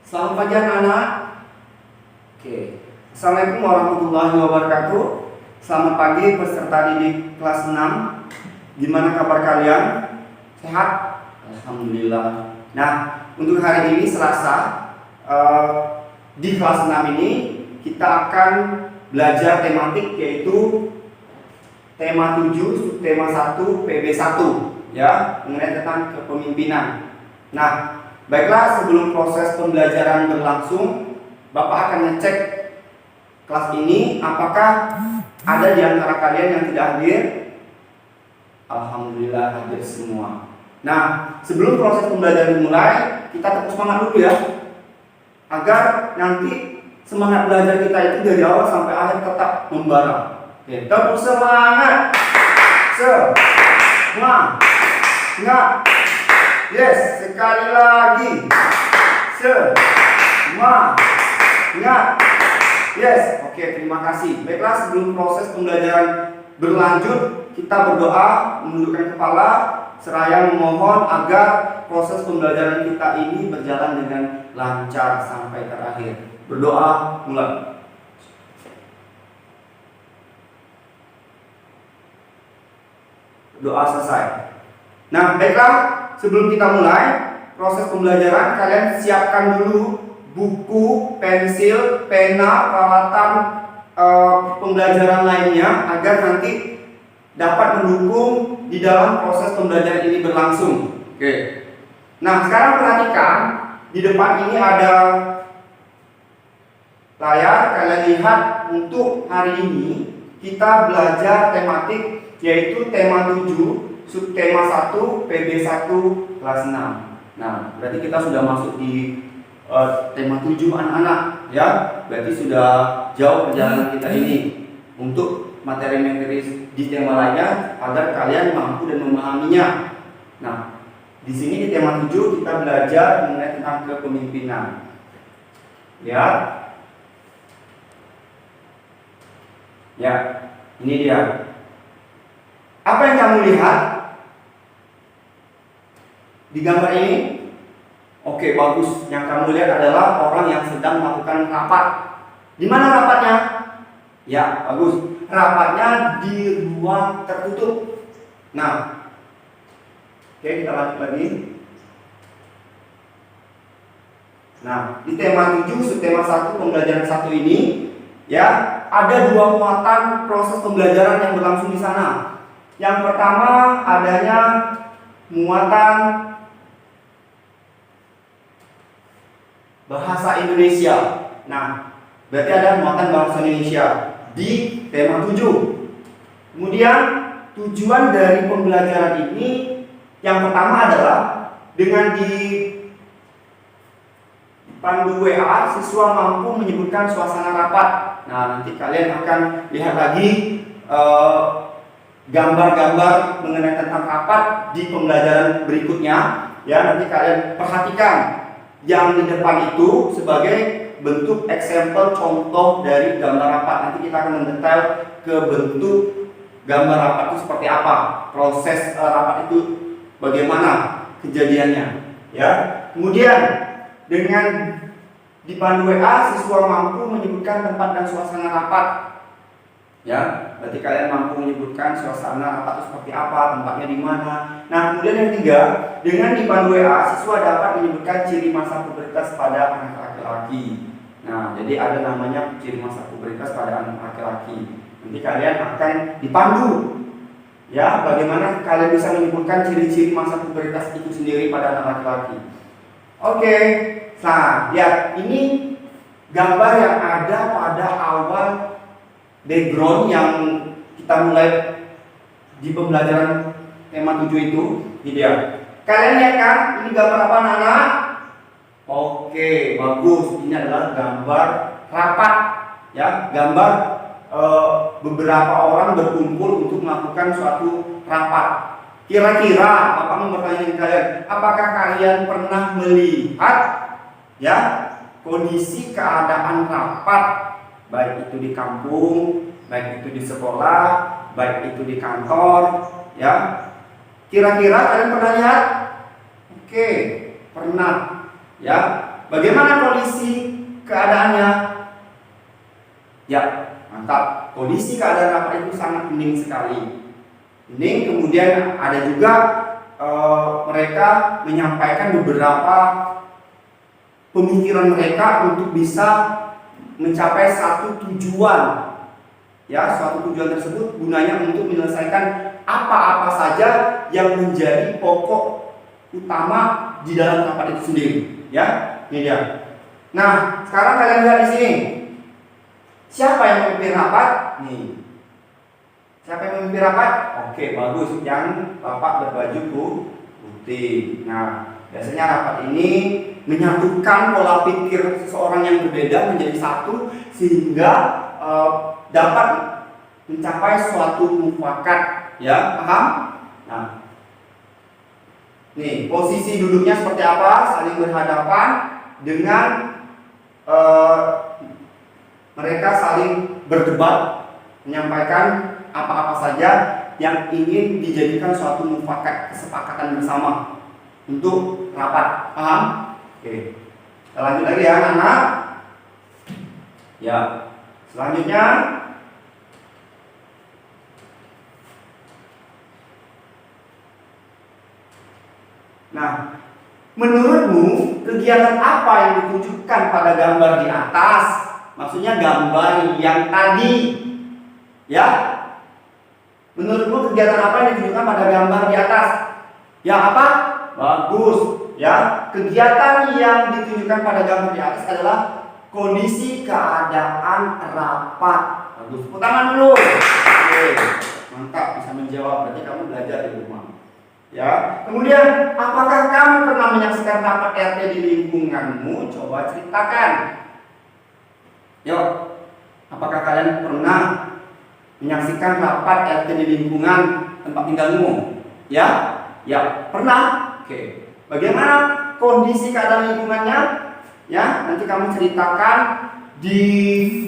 Selamat pagi anak-anak. Oke. Assalamualaikum warahmatullahi wabarakatuh. Selamat pagi peserta didik kelas 6. Gimana kabar kalian? Sehat? Alhamdulillah. Nah, untuk hari ini Selasa, di kelas 6 ini kita akan belajar tematik, yaitu tema 7, subtema 1, PB1, ya, mengenai tentang kepemimpinan. Nah, baiklah, sebelum proses pembelajaran berlangsung, Bapak akan ngecek kelas ini apakah ada di antara kalian yang tidak hadir. Alhamdulillah hadir semua. Nah, sebelum proses pembelajaran dimulai, kita tepuk semangat dulu ya, agar nanti semangat belajar kita itu dari awal sampai akhir tetap membara. Oke, tepuk semangat. Semangat. Yes, sekali lagi. Semangat. Yes, oke, terima kasih. Baiklah, sebelum proses pembelajaran berlanjut, kita berdoa, menundukkan kepala, seraya memohon agar proses pembelajaran kita ini berjalan dengan lancar sampai terakhir. Berdoa, mulai. Doa selesai. Nah, baiklah, sebelum kita mulai proses pembelajaran, kalian siapkan dulu buku, pensil, pena, peralatan pembelajaran lainnya agar nanti dapat mendukung di dalam proses pembelajaran ini berlangsung. Oke. Nah, sekarang perhatikan, di depan ini ada layar. Kalian lihat, untuk hari ini kita belajar tematik, yaitu tema 7, subtema 1, PB1 kelas 6. Nah, berarti kita sudah masuk di tema 7 anak-anak, ya. Berarti sudah jauh perjalanan kita ini untuk materi-materi di tema lainnya agar kalian mampu dan memahaminya. Nah, di sini di tema 7 kita belajar mengenai tentang kepemimpinan. Ya. Ya, ini dia. Apa yang kamu lihat di gambar ini? Oke, bagus. Yang kamu lihat adalah orang yang sedang melakukan rapat. Di mana rapatnya? Ya, bagus. Rapatnya di ruang tertutup. Nah, oke, kita lanjut lagi. Nah, di tema 7, subtema 1, pembelajaran 1 ini, ya, ada dua muatan proses pembelajaran yang berlangsung di sana. Yang pertama, adanya muatan bahasa Indonesia. Nah, berarti ada muatan bahasa Indonesia di tema 7. Kemudian tujuan dari pembelajaran ini yang pertama adalah dengan di pandu WA, siswa mampu menyebutkan suasana rapat. Nah, nanti kalian akan lihat lagi gambar-gambar mengenai tentang rapat di pembelajaran berikutnya. Ya, nanti kalian perhatikan yang di depan itu sebagai bentuk eksempel contoh dari gambar rapat. Nanti kita akan mendetail ke bentuk gambar rapat itu seperti apa, proses rapat itu bagaimana kejadiannya, ya. Kemudian dengan di pandu WA, siswa mampu menyebutkan tempat dan suasana rapat. Ya, berarti kalian mampu menyebutkan suasana rapat itu seperti apa, tempatnya di mana. Nah, kemudian yang ketiga, dengan di pandu WA, siswa dapat menyebutkan ciri masa pubertas pada anak laki-laki. Nah, jadi ada namanya ciri masa pubertas pada anak laki-laki. Nanti kalian akan dipandu, ya, bagaimana kalian bisa menyebutkan ciri-ciri masa pubertas itu sendiri pada anak laki-laki. Oke, nah, lihat ini gambar yang ada pada awal background yang kita mulai di pembelajaran tema 7 itu. Ini dia. Kalian lihat kan, ini gambar apa anak-anak? Oke, bagus. Ini adalah gambar rapat, ya, gambar beberapa orang berkumpul untuk melakukan suatu rapat. Kira-kira Bapak mau bertanya kalian, apakah kalian pernah melihat, ya, kondisi keadaan rapat, baik itu di kampung, baik itu di sekolah, baik itu di kantor, ya? Kira-kira kalian pernah lihat? Oke, Pernah. Ya. Bagaimana kondisi keadaannya? Ya, mantap. Kondisi keadaan rapat itu sangat hening sekali. Hening, kemudian ada juga mereka menyampaikan beberapa pemikiran mereka untuk bisa mencapai satu tujuan. Ya, suatu tujuan tersebut gunanya untuk menyelesaikan apa-apa saja yang menjadi pokok utama di dalam rapat itu sendiri. Ya, ini dia. Nah, sekarang kalian lihat di sini. Siapa yang memimpin rapat? Nih. Siapa yang memimpin rapat? Oke, bagus. Yang bapak berbaju putih. Nah, biasanya rapat ini menyatukan pola pikir seseorang yang berbeda menjadi satu sehingga dapat mencapai suatu mufakat. Ya, paham? Nah, nih posisi duduknya seperti apa? Saling berhadapan dengan mereka saling berdebat, menyampaikan apa-apa saja yang ingin dijadikan suatu mufakat, kesepakatan bersama untuk rapat. Paham? Oke. Kita lanjut lagi ya, anak. Ya. Selanjutnya nah, menurutmu kegiatan apa yang ditunjukkan pada gambar di atas? Maksudnya gambar yang tadi. Ya. Menurutmu kegiatan apa yang ditunjukkan pada gambar di atas? Ya apa? Bagus. Ya, kegiatan yang ditunjukkan pada gambar di atas adalah kondisi keadaan rapat. Bagus. Tepuk tangan dulu. Oke. Mantap, bisa menjawab. Berarti kamu belajar di rumah. Ya, kemudian apakah kamu pernah menyaksikan rapat RT di lingkunganmu? Coba ceritakan. Yuk, apakah kalian pernah menyaksikan rapat RT di lingkungan tempat tinggalmu? Ya, ya, pernah. Oke. Bagaimana kondisi keadaan lingkungannya? Ya, nanti kamu ceritakan di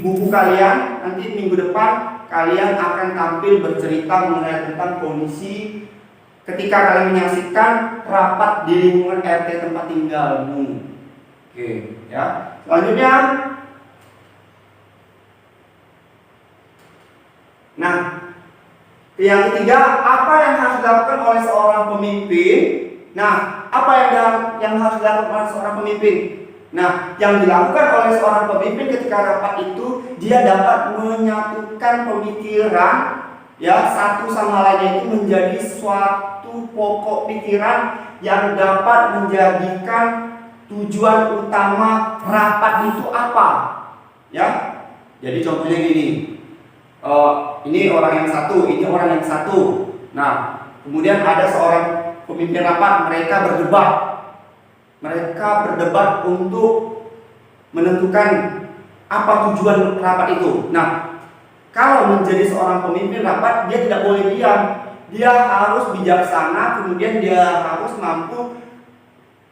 buku kalian. Nanti minggu depan kalian akan tampil bercerita mengenai tentang kondisi ketika kalian menyaksikan rapat di lingkungan RT tempat tinggalmu. Oke, ya. Selanjutnya, nah, yang ketiga, apa yang harus dilakukan oleh seorang pemimpin? Nah, apa yang harus dilakukan oleh seorang pemimpin? Nah, yang dilakukan oleh seorang pemimpin ketika rapat itu, dia dapat menyatukan pemikiran, ya, satu sama lainnya itu menjadi suatu pokok pikiran yang dapat menjadikan tujuan utama rapat itu apa. Ya, jadi contohnya gini, ini orang yang satu, ini orang yang satu. Nah, kemudian ada seorang pemimpin rapat, mereka berdebat untuk menentukan apa tujuan rapat itu. Nah, kalau menjadi seorang pemimpin rapat, dia tidak boleh diam. Dia harus bijaksana, kemudian dia harus mampu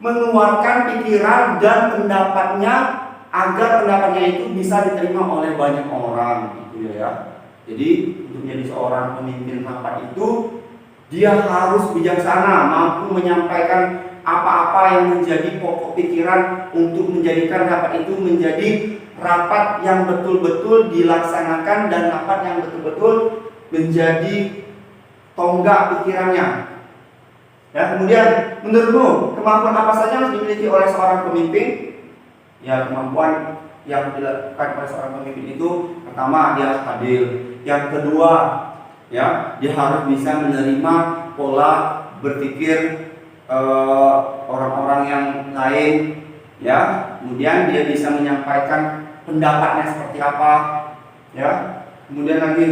mengeluarkan pikiran dan pendapatnya agar pendapatnya itu bisa diterima oleh banyak orang, gitu ya. Jadi untuk menjadi seorang pemimpin rapat itu, dia harus bijaksana, mampu menyampaikan apa-apa yang menjadi pokok pikiran untuk menjadikan rapat itu menjadi rapat yang betul-betul dilaksanakan dan rapat yang betul-betul menjadi tonggak pikirannya. Ya, kemudian menurutmu kemampuan apa saja yang dimiliki oleh seorang pemimpin? Ya, kemampuan yang dilakukan oleh seorang pemimpin itu pertama, dia harus adil. Yang kedua, ya, dia harus bisa menerima pola berpikir orang-orang yang lain, ya. Kemudian dia bisa menyampaikan pendapatnya seperti apa, ya. Kemudian lagi,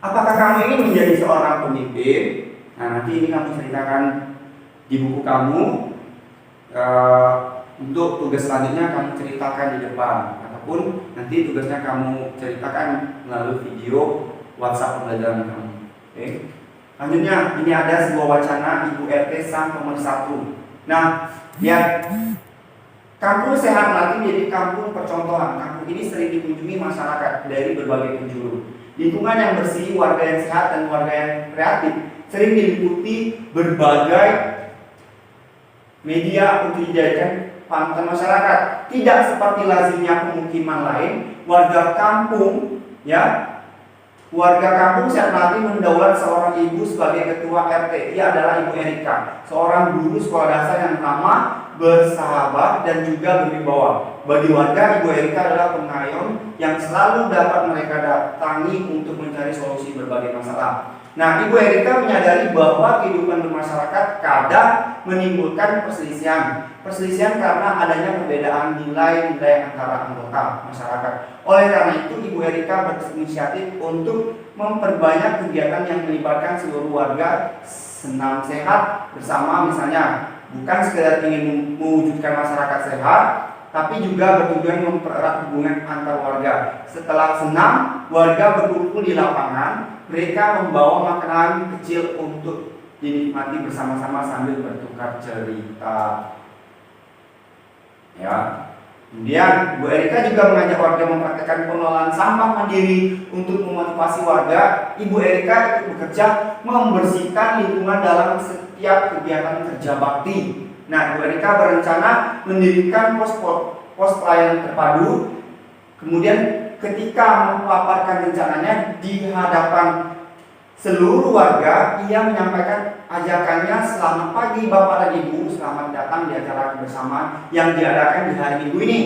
apakah kamu ingin menjadi seorang pemimpin? Nah, nanti ini kamu ceritakan di buku kamu. Untuk tugas selanjutnya kamu ceritakan di depan, ataupun nanti tugasnya kamu ceritakan melalui video WhatsApp pembelajaran kamu. Oke. Selanjutnya, ini ada sebuah wacana Ibu RT Sang nomor 1. Nah, lihat, kampung sehat Melati menjadi kampung percontohan. Kampung ini sering dikunjungi masyarakat dari berbagai penjuru. Lingkungan yang bersih, warga yang sehat, dan warga yang kreatif sering diliputi berbagai media untuk dijadikan panutan masyarakat. Tidak seperti lazimnya pemukiman lain, warga kampung saat nanti mendaulat seorang ibu sebagai ketua RT. Ia adalah Ibu Erika, seorang guru sekolah dasar yang ramah, bersahabat, dan juga berwibawa. Bagi warga, Ibu Erika adalah pengayom yang selalu dapat mereka datangi untuk mencari solusi berbagai masalah. Nah, Ibu Erika menyadari bahwa kehidupan bermasyarakat kadang menimbulkan perselisihan karena adanya perbedaan nilai-nilai antara anggota masyarakat. Oleh karena itu, Ibu Erika berinisiatif untuk memperbanyak kegiatan yang melibatkan seluruh warga senam sehat bersama, misalnya bukan sekedar ingin mewujudkan masyarakat sehat, tapi juga bertujuan mempererat hubungan antar warga. Setelah senam, warga berkumpul di lapangan. Mereka membawa makanan kecil untuk dinikmati bersama-sama sambil bertukar cerita. Ya. Kemudian Bu Erika juga mengajak warga mempraktikkan pengelolaan sampah mandiri. Untuk memotivasi warga, Ibu Erika ikut bekerja membersihkan lingkungan dalam setiap kegiatan kerja bakti. Nah, Bu Erika berencana mendirikan pos pelayanan terpadu. Kemudian ketika memaparkan rencananya di hadapan seluruh warga, ia menyampaikan ajakannya, "Selamat pagi Bapak dan Ibu, selamat datang di acara kebersamaan yang diadakan di hari Minggu ini.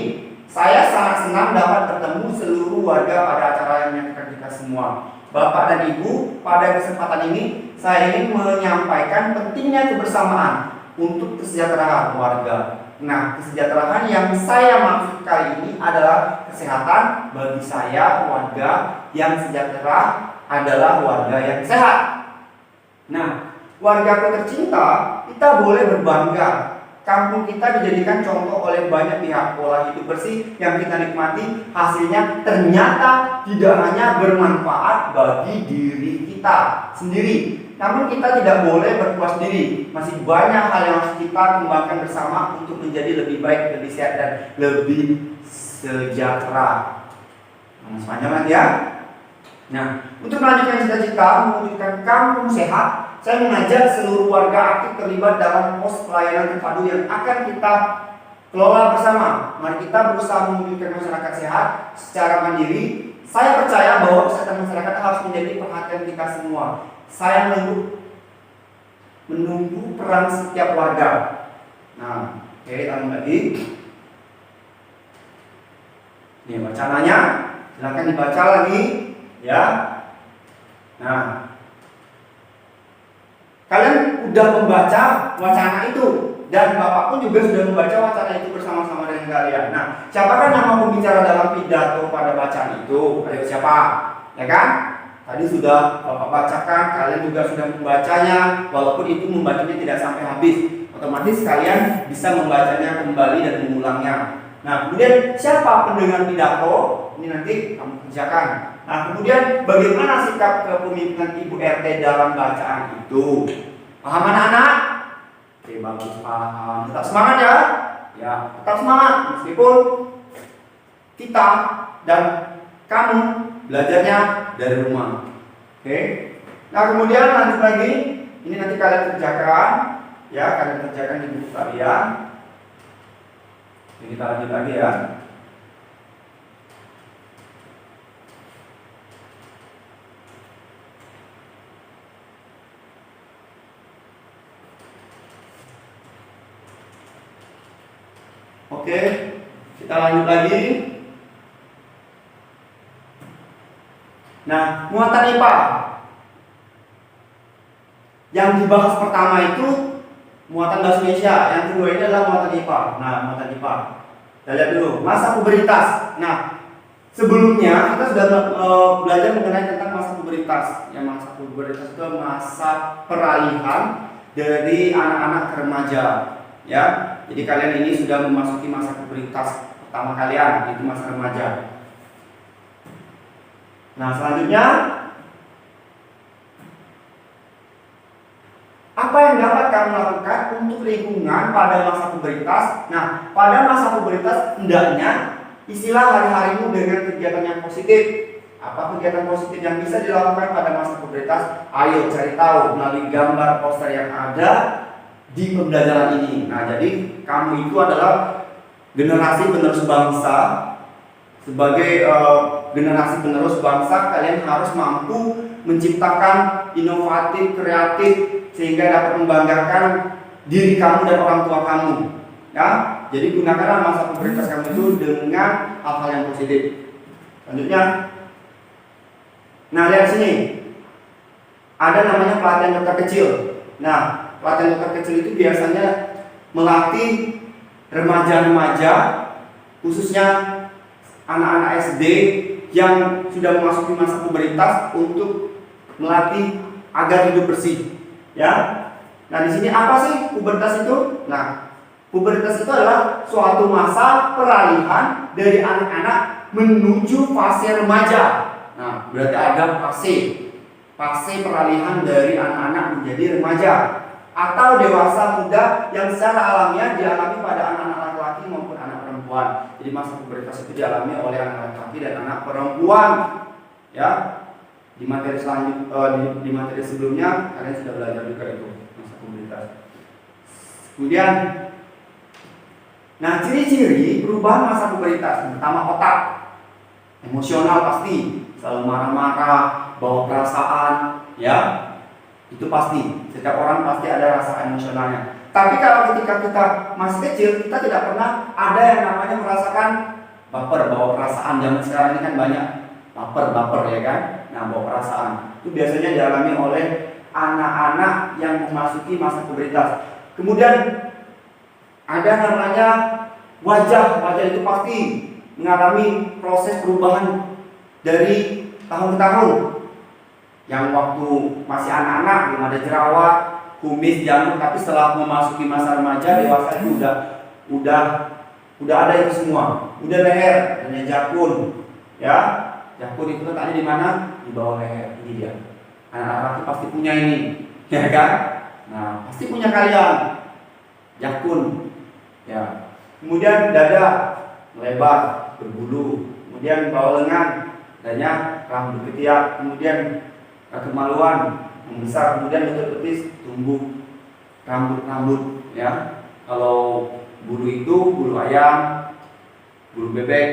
Saya sangat senang dapat bertemu seluruh warga pada acara yang menyatukan kita semua. Bapak dan Ibu, pada kesempatan ini saya ingin menyampaikan pentingnya kebersamaan untuk kesejahteraan warga." Nah, kesejahteraan yang saya maksud kali ini adalah kesehatan. Bagi saya, warga yang sejahtera adalah warga yang sehat. Nah, wargaku tercinta, kita boleh berbangga. Kampung kita dijadikan contoh oleh banyak pihak. Pola hidup bersih yang kita nikmati, hasilnya ternyata tidak hanya bermanfaat bagi diri kita sendiri, namun kita tidak boleh berpuas diri. Masih banyak hal yang harus kita kembangkan bersama untuk menjadi lebih baik, lebih sehat, dan lebih sejahtera. Sepanjang nanti ya. Nah, untuk melanjutkan cita-cita mewujudkan kampung sehat, saya mengajak seluruh warga aktif terlibat dalam pos pelayanan terpadu yang akan kita kelola bersama. Mari kita berusaha mewujudkan masyarakat sehat secara mandiri. Saya percaya bahwa kesehatan masyarakat harus menjadi perhatian kita semua. Saya menunggu peran setiap warga. Nah, oke, tambah lagi. Ini wacananya, silakan dibaca lagi, ya. Nah, kalian udah membaca wacana itu, dan Bapak pun juga sudah membaca wacana itu bersama-sama dengan kalian. Nah, siapakah nama pembicara dalam pidato pada bacaan itu? Ayo, siapa? Ya kan? Tadi sudah Bapak bacakan, kalian juga sudah membacanya. Walaupun itu membacanya tidak sampai habis, otomatis kalian bisa membacanya kembali dan mengulangnya. Nah, kemudian siapa pendengar pidato? Ini nanti kamu kerjakan. Nah, kemudian bagaimana sikap kepemimpinan Ibu RT dalam bacaan itu? Paham anak-anak? Oke, bagus, paham. Tetap semangat ya. Ya, tetap semangat meskipun kita dan kamu belajarnya dari rumah. Oke. Nah, kemudian lanjut lagi. Ini nanti kalian kerjakan, ya, kalian kerjakan di buku kalian. Jadi kita lanjut lagi ya. Oke, kita lanjut lagi. Nah, muatan IPA yang dibahas pertama itu muatan bahasa Indonesia, yang kedua ini adalah muatan IPA. Nah, muatan IPA, kita lihat dulu masa pubertas. Nah, sebelumnya kita sudah belajar mengenai tentang masa pubertas. Yang masa pubertas itu masa peralihan dari anak-anak ke remaja, ya. Jadi kalian ini sudah memasuki masa pubertas pertama kalian, itu masa remaja. Nah, selanjutnya apa yang dapat kamu lakukan untuk lingkungan pada masa pubertas? Nah, pada masa pubertas hendaknya istilah hari-harimu dengan kegiatan yang positif. Apa kegiatan positif yang bisa dilakukan pada masa pubertas? Ayo cari tahu melalui gambar poster yang ada di pembelajaran ini. Nah, jadi kamu itu adalah generasi penerus bangsa. Sebagai generasi penerus bangsa, kalian harus mampu menciptakan inovatif, kreatif, sehingga dapat membanggakan diri kamu dan orang tua kamu. Ya, jadi gunakanlah masa pubertas kamu itu dengan hal-hal yang positif. Selanjutnya, nah lihat sini, ada namanya pelatihan dokter kecil. Nah, pelatihan dokter kecil itu biasanya melatih remaja-remaja, khususnya anak-anak SD yang sudah memasuki masa pubertas untuk melatih agar hidup bersih. Ya. Nah, di sini apa sih pubertas itu? Nah, pubertas itu adalah suatu masa peralihan dari anak-anak menuju fase remaja. Nah, berarti ada fase peralihan dari anak-anak menjadi remaja atau dewasa muda yang secara alamiah dialami pada anak-anak laki-laki maupun anak perempuan. Jadi masa pubertas itu dialami oleh anak laki-laki dan anak perempuan. Ya, di materi di materi sebelumnya kalian sudah belajar juga itu masa pubertas. Kemudian, nah ciri-ciri perubahan masa pubertas, pertama otak, emosional pasti, selalu marah-marah, bawa perasaan, ya. Itu pasti, setiap orang pasti ada rasa emosionalnya. Tapi kalau ketika kita masih kecil, kita tidak pernah ada yang namanya merasakan baper, bawa perasaan. Zaman sekarang ini kan banyak baper ya kan. Nah, bawa perasaan itu biasanya dialami oleh anak-anak yang memasuki masa pubertas. Kemudian ada namanya wajah itu pasti mengalami proses perubahan dari tahun ke tahun. Yang waktu masih anak-anak belum ada jerawat, kumis, janggut, tapi setelah memasuki masa remaja, dewasa itu udah ada itu semua. Udah leher, hanya jakun, ya. Jakun itu letaknya di mana? Di bawah leher. Ini dia. Anak-anak laki pasti punya ini, ya kan? Nah, pasti punya kalian. Jakun, ya. Kemudian dada lebar, berbulu. Kemudian bawah lengan, adanya rambut ketiak. Kemudian kemaluan membesar, kemudian lutut betis tumbuh rambut, ya. Kalau bulu itu bulu ayam, bulu bebek,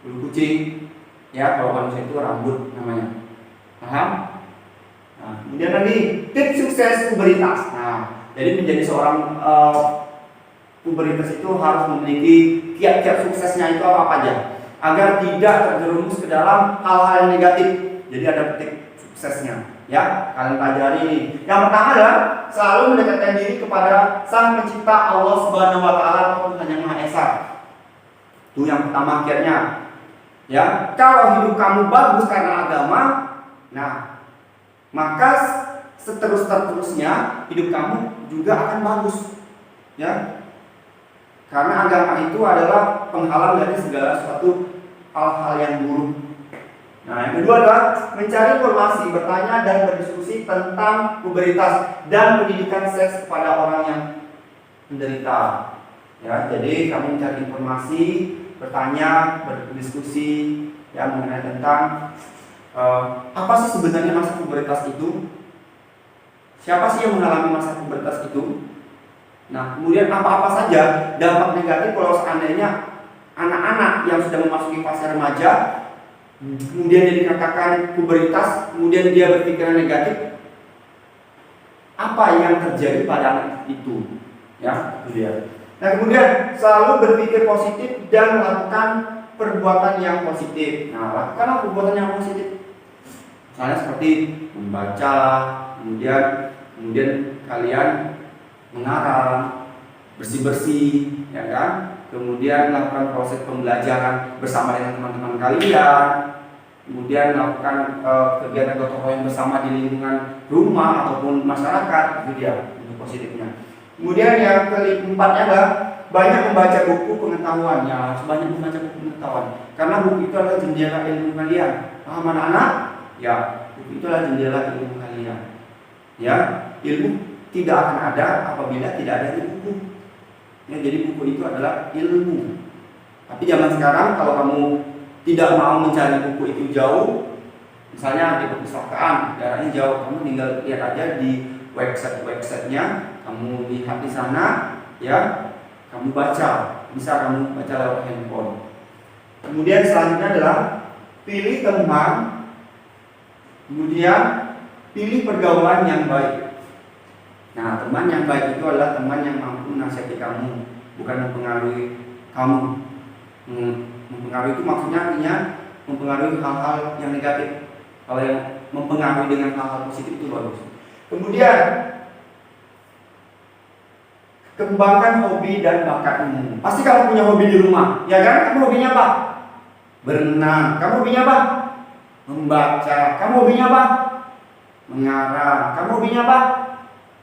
bulu kucing, ya. Kalau manusia itu rambut namanya. Paham? Nah, kemudian lagi tips sukses pubertas. Nah, jadi menjadi seorang pubertas itu harus memiliki kiat-kiat suksesnya itu apa aja, agar tidak terjerumus ke dalam hal-hal yang negatif. Jadi ada tips suksesnya, ya. Kalian pelajari ini. Yang pertama adalah selalu mendekatkan diri kepada Sang Pencipta Allah Subhanahu wa taala atau Tuhan Yang Maha Esa. Itu yang pertama kiatnya. Ya, kalau hidup kamu bagus karena agama, nah, maka seterusnya hidup kamu juga akan bagus. Ya. Karena agama itu adalah penghalang dari segala sesuatu hal-hal yang buruk. Nah, yang kedua adalah mencari informasi, bertanya dan berdiskusi tentang pubertas dan pendidikan seks kepada orang yang menderita. Ya, jadi kamu mencari informasi, bertanya, berdiskusi yang mengenai tentang apa sih sebenarnya masa pubertas itu? Siapa sih yang mengalami masa pubertas itu? Nah, kemudian apa-apa saja dampak negatif kalau seandainya anak-anak yang sudah memasuki fase remaja, kemudian dia dikatakan pubertas, kemudian dia berpikiran negatif, apa yang terjadi pada anak itu? Ya, itu dia. Nah, kemudian selalu berpikir positif dan melakukan perbuatan yang positif. Nah, lakukanlah perbuatan yang positif. Misalnya seperti membaca, kemudian kalian mengarang, bersih-bersih, ya kan? Kemudian melakukan proses pembelajaran bersama dengan teman-teman kalian. Kemudian melakukan kegiatan gotong royong bersama di lingkungan rumah ataupun masyarakat, itu dia, itu positifnya. Kemudian yang keempatnya adalah banyak membaca buku pengetahuan. Ya, harus banyak membaca buku pengetahuan, karena buku itu adalah jendela ilmu kalian. Paham anak-anak? Ya, buku itu adalah jendela ilmu kalian. Ya, ilmu tidak akan ada apabila tidak ada buku. Ya, jadi buku itu adalah ilmu. Tapi zaman sekarang kalau kamu tidak mau mencari buku itu jauh, Misalnya di perpustakaan jaraknya jauh, kamu tinggal lihat aja di websitenya, kamu lihat di sana, ya, kamu baca, bisa kamu baca lewat handphone. Kemudian selanjutnya adalah pilih teman, kemudian pilih pergaulan yang baik. Nah, teman yang baik itu adalah teman yang mampu menasihati kamu, bukan mempengaruhi kamu. Mempengaruhi itu maksudnya artinya mempengaruhi hal-hal yang negatif. Kalau yang mempengaruhi dengan hal-hal positif itu bagus. Kemudian kembangkan hobi dan bakatmu. Pasti kamu punya hobi di rumah, ya kan? Kamu hobinya apa? Berenang. Kamu hobinya apa? Membaca. Kamu hobinya apa? Mengarang. Kamu hobinya apa?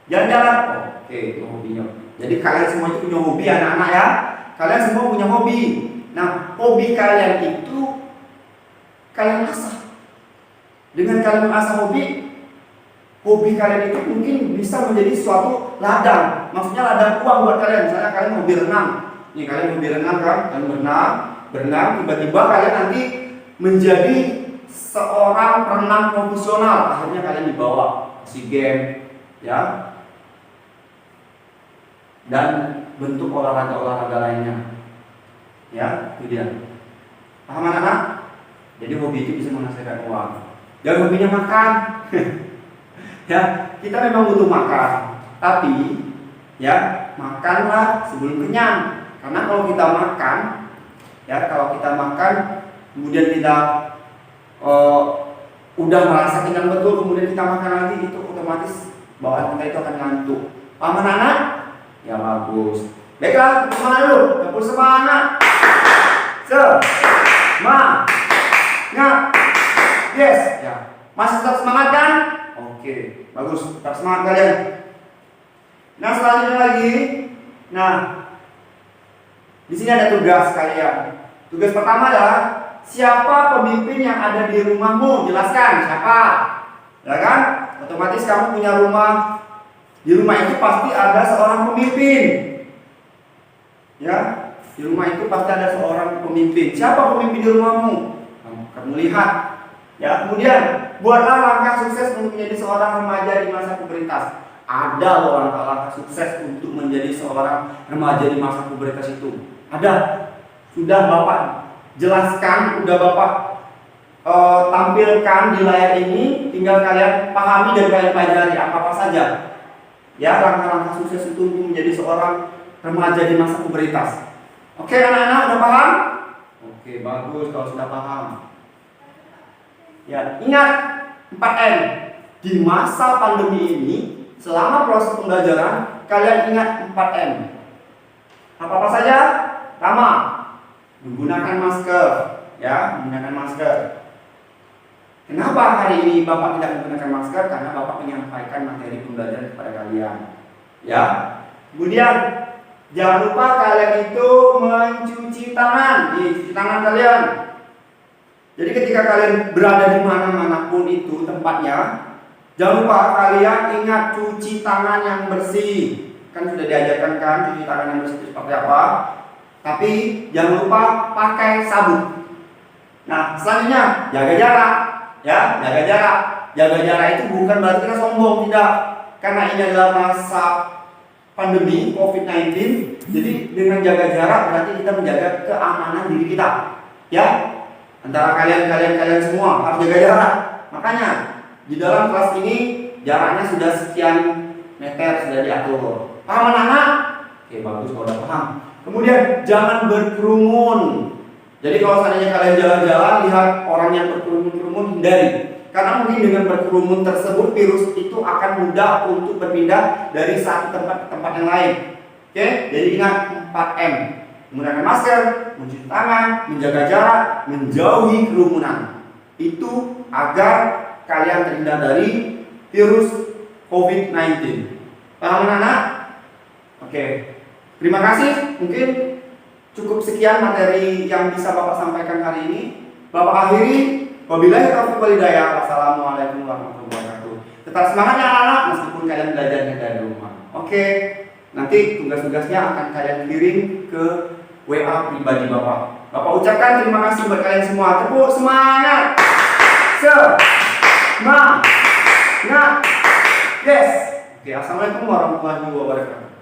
Jalan-jalan. Oke, itu hobinya. Jadi kalian semua itu punya hobi, anak-anak ya. Kalian semua punya hobi. Nah, hobi kalian itu kalian asah. Dengan kalian mengasah hobi kalian itu mungkin bisa menjadi suatu ladang. Maksudnya ladang uang buat kalian. Misalnya kalian hobi renang. Nih, kalian hobi renang kan? Kalian berenang, tiba-tiba kalian nanti menjadi seorang perenang profesional. Akhirnya kalian dibawa SEA Games, ya. Dan bentuk olahraga lainnya. Ya, itu dia. Paham anak-anak? Jadi hobi itu bisa menghasilkan uang. Jangan hobinya makan. Ya, kita memang butuh makan, tapi ya makanlah sebelum kenyang. Karena kalau kita makan, kemudian kita udah merasa kenyang betul, kemudian kita makan lagi, itu otomatis bawaan kita itu akan ngantuk. Paham anak? Ya bagus. Baiklah, semangat dulu. Dapur semangat. Semangat. Yes. Ya. Masih tetap semangat kan? Oke, bagus. Tetap semangat kalian. Nah, selanjutnya lagi. Nah, di sini ada tugas kalian. Tugas pertama adalah siapa pemimpin yang ada di rumahmu? Jelaskan siapa. Ya kan? Otomatis kamu punya rumah. Di rumah itu pasti ada seorang pemimpin. Ya, di rumah itu pasti ada seorang pemimpin. Siapa pemimpin di rumahmu? Kamu lihat. Ya, kemudian buatlah langkah sukses untuk menjadi seorang remaja di masa pubertas. Ada loh langkah-langkah sukses untuk menjadi seorang remaja di masa pubertas itu. Ada. Sudah Bapak jelaskan, sudah Bapak tampilkan di layar ini. Tinggal kalian pahami dan kalian pelajari apa-apa saja. Ya, langkah-langkah sukses itu untuk menjadi seorang remaja di masa pubertas. Oke, anak-anak udah paham? Oke, bagus kalau sudah paham. Ya, ingat 4M. Di masa pandemi ini, selama proses pembelajaran, kalian ingat 4M. Apa-apa saja? Pertama, menggunakan masker. Ya, menggunakan masker. Kenapa hari ini Bapak tidak menggunakan masker? Karena Bapak menyampaikan materi pembelajaran kepada kalian. Ya. Kemudian jangan lupa kalian itu mencuci tangan. Cuci tangan kalian. Jadi ketika kalian berada di mana-manapun itu tempatnya, jangan lupa kalian ingat cuci tangan yang bersih. Kan sudah diajarkan kan cuci tangan yang bersih itu seperti apa. Tapi jangan lupa pakai sabun. Nah, selanjutnya jaga jarak. Ya, jaga jarak. Jaga jarak itu bukan berarti kita sombong, tidak. Karena ini adalah masa pandemi COVID-19. Jadi dengan jaga jarak berarti kita menjaga keamanan diri kita. Ya. Antara kalian semua harus jaga jarak. Makanya di dalam kelas ini jaraknya sudah sekian meter sudah diatur. Paham anak-anak? Oke, bagus kalau udah paham. Kemudian jangan berkerumun. Jadi kalau seandainya kalian jalan-jalan lihat orang yang berkerumun-kerumun, hindari. Karena mungkin dengan berkerumun tersebut virus itu akan mudah untuk berpindah dari satu tempat ke tempat yang lain. Oke, jadi ingat 4M. Menggunakan masker, mencuci tangan, menjaga jarak, menjauhi kerumunan. Itu agar kalian terhindar dari virus COVID-19. Paham anak-anak? Oke. Terima kasih. Mungkin cukup sekian materi yang bisa Bapak sampaikan hari ini. Bapak akhiri. Wabillahi taufiq wal hidayah. Wassalamualaikum warahmatullahi wabarakatuh. Tetap semangat ya anak-anak meskipun kalian belajarnya dari rumah. Oke. Nanti tugas-tugasnya akan kalian kirim ke WA pribadi Bapak. Bapak ucapkan terima kasih buat kalian semua. Tepuk semangat. Oke, assalamualaikum warahmatullahi wabarakatuh.